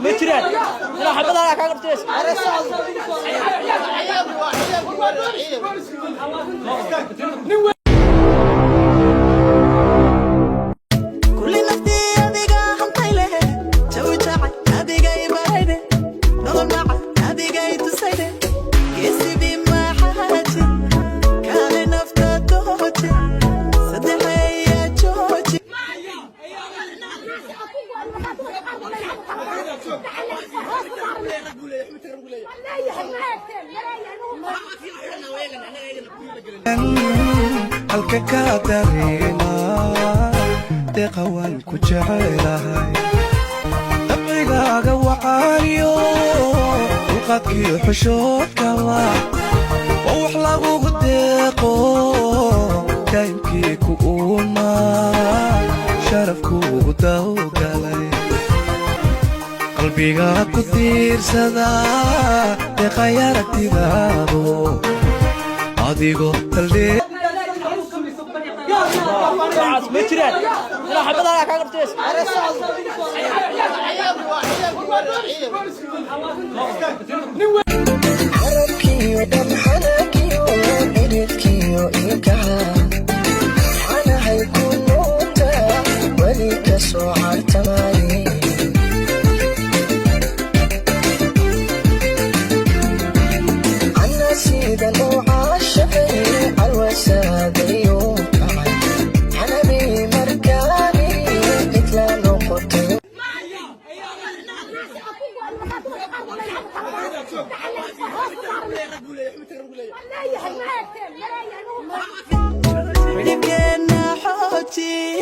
ما ترى انا حبض على كاغرتيس halka ka dareena deeqa waan ku jecelahay dabcigaaga wacaaniyo dulqaadkiyo xushoodka waa wax lagugu deeqo daymkii ku uuma sharafkuugu dawgalay qalbiga ku tiirsada deeqay aragtidaado adigo taldee ما ترى انا حبض على كاغرتيس حركيو دم حنكيو إلكيو إيكها أنا هيكون موتا وليك سوعر تماري أنا سيدا وعاشقي الوسادي حبيبنا حوتي